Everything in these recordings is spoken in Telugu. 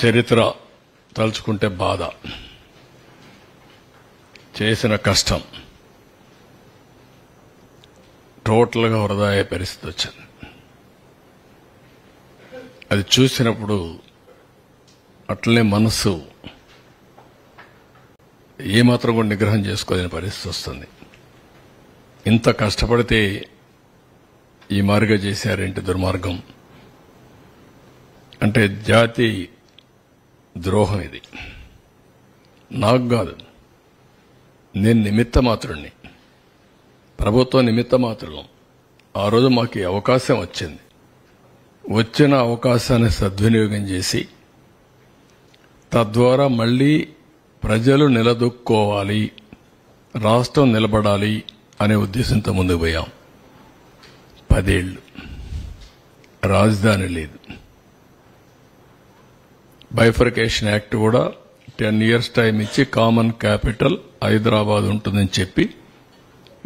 చరిత్ర తలుచుకుంటే బాధ, చేసిన కష్టం టోటల్గా వృధా అయ్యే పరిస్థితి వచ్చింది. అది చూసినప్పుడు అట్లనే మనసు ఏమాత్రం కూడా నిగ్రహం చేసుకోలేని పరిస్థితి వస్తుంది. ఇంత కష్టపడితే ఈ మార్గం చేశారేంటి దుర్మార్గం అంటే జాతి ద్రోహం. ఇది నాకు కాదు, నేను నిమిత్త మాత్రుణ్ణి, ప్రభుత్వం నిమిత్త మాత్రం. ఆ రోజు మాకు ఈ అవకాశం వచ్చింది. వచ్చిన అవకాశాన్ని సద్వినియోగం చేసి తద్వారా మళ్లీ ప్రజలు నిలదొక్కోవాలి, రాష్ట్రం నిలబడాలి అనే ఉద్దేశంతో ముందుకు పోయాం. 10 ఏళ్లు రాజధాని లేదు. బైఫర్కేషన్ యాక్ట్ కూడా 10 years టైం ఇచ్చి కామన్ క్యాపిటల్ హైదరాబాద్ ఉంటుందని చెప్పి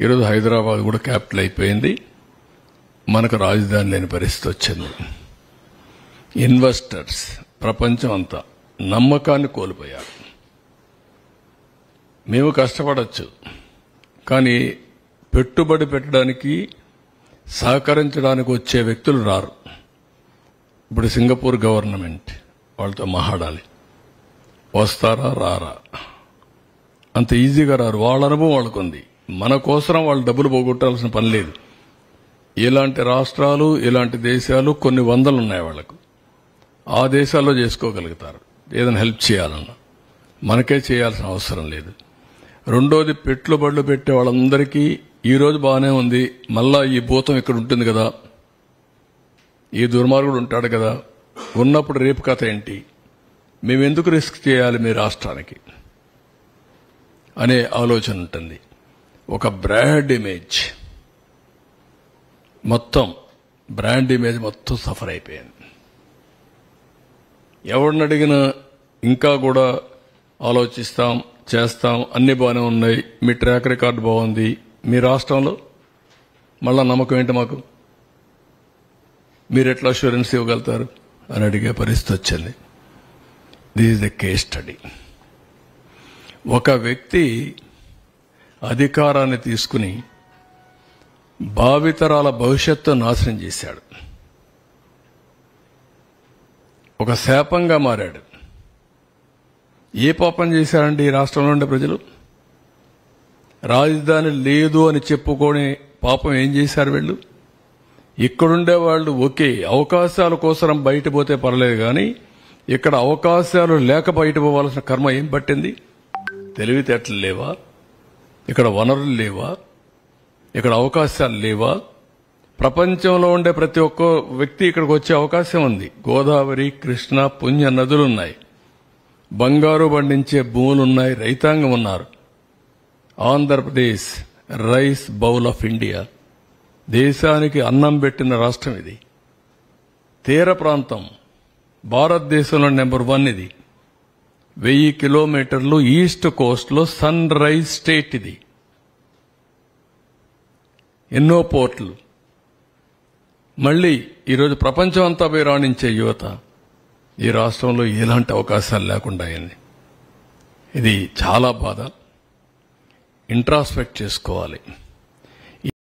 ఈరోజు హైదరాబాద్ కూడా క్యాపిటల్ అయిపోయింది. మనకు రాజధాని లేని పరిస్థితి వచ్చింది. ఇన్వెస్టర్స్ ప్రపంచం అంతా నమ్మకాన్ని కోల్పోయారు. మేము కష్టపడచ్చు, కానీ పెట్టుబడి పెట్టడానికి సహకరించడానికి వచ్చే వ్యక్తులు రారు. ఇప్పుడు సింగపూర్ గవర్నమెంట్ వాళ్ళతో మాట్లాడాలి, వస్తారా రారా? అంత ఈజీగా రారు. వాళ్ళ అనుభవం వాళ్ళకుంది. మన కోసం వాళ్ళు డబ్బులు పోగొట్టాల్సిన పని లేదు. ఇలాంటి రాష్ట్రాలు, ఇలాంటి దేశాలు కొన్ని వందలు ఉన్నాయి వాళ్లకు. ఆ దేశాల్లో చేసుకోగలుగుతారు ఏదైనా హెల్ప్ చేయాలన్నా. మనకే చేయాల్సిన అవసరం లేదు. రెండోది, పెట్టుబడులు పెట్టే వాళ్ళందరికీ ఈ రోజు బాగానే ఉంది, మళ్ళా ఈ భూతం ఇక్కడ ఉంటుంది కదా, ఈ దుర్మార్గుడు ఉంటాడు కదా, ఉన్నప్పుడు రేపు కథ ఏంటి, మేమెందుకు రిస్క్ చేయాలి మీ రాష్ట్రానికి అనే ఆలోచన ఉంటుంది. ఒక బ్రాండ్ ఇమేజ్ మొత్తం సఫర్ అయిపోయింది. ఎవరిని అడిగినా ఇంకా కూడా ఆలోచిస్తాం, చేస్తాం, అన్ని బాగానే ఉన్నాయి, మీ ట్రాక్ రికార్డు బాగుంది, మీ రాష్ట్రంలో మళ్ళా నమ్మకం ఏంటి మాకు, మీరు ఎట్లా అష్యూరెన్స్ ఇవ్వగలుగుతారు అని అడిగే పరిస్థితి వచ్చింది. This is the case study. ఒక వ్యక్తి అధికారాన్ని తీసుకుని భావితరాల భవిష్యత్తు నాశనం చేశాడు. ఒక శాపంగా మారాడు. ఏ పాపం చేశారండి ఈ రాష్ట్రంలో ఉండే ప్రజలు? రాజధాని లేదు అని చెప్పుకొని పాపం ఏం చేశారు వీళ్ళు? ఇక్కడుండే వాళ్ళు ఒకే అవకాశాల కోసం బయట పోతే పర్లేదు, కానీ ఇక్కడ అవకాశాలు లేక బయట పోవాల్సిన కర్మ ఏం పట్టింది? తెలివితేటలు లేవా? ఇక్కడ వనరులు లేవా? ఇక్కడ అవకాశాలు లేవా? ప్రపంచంలో ఉండే ప్రతి ఒక్క వ్యక్తి ఇక్కడికి వచ్చే అవకాశం ఉంది. గోదావరి, కృష్ణ, పుణ్య నదులున్నాయి, బంగారు పండించే భూములున్నాయి, రైతాంగం ఉన్నారు. Andhra Pradesh rice bowl of India, దేశానికి అన్నం పెట్టిన రాష్ట్రం ఇది. తీర ప్రాంతం భారతదేశంలో నెంబర్ 1 ఇది. 1000 కిలోమీటర్లు ఈస్ట్ కోస్ట్ లో సన్ రైజ్ స్టేట్ ఇది. ఎన్నో పోర్టులు. మళ్లీ ఈరోజు ప్రపంచం అంతా పోయి రాణించే యువత ఈ రాష్ట్రంలో ఎలాంటి అవకాశాలు లేకుండా అయింది. ఇది చాలా బాధ. ఇంట్రాస్పెక్ట్ చేసుకోవాలి.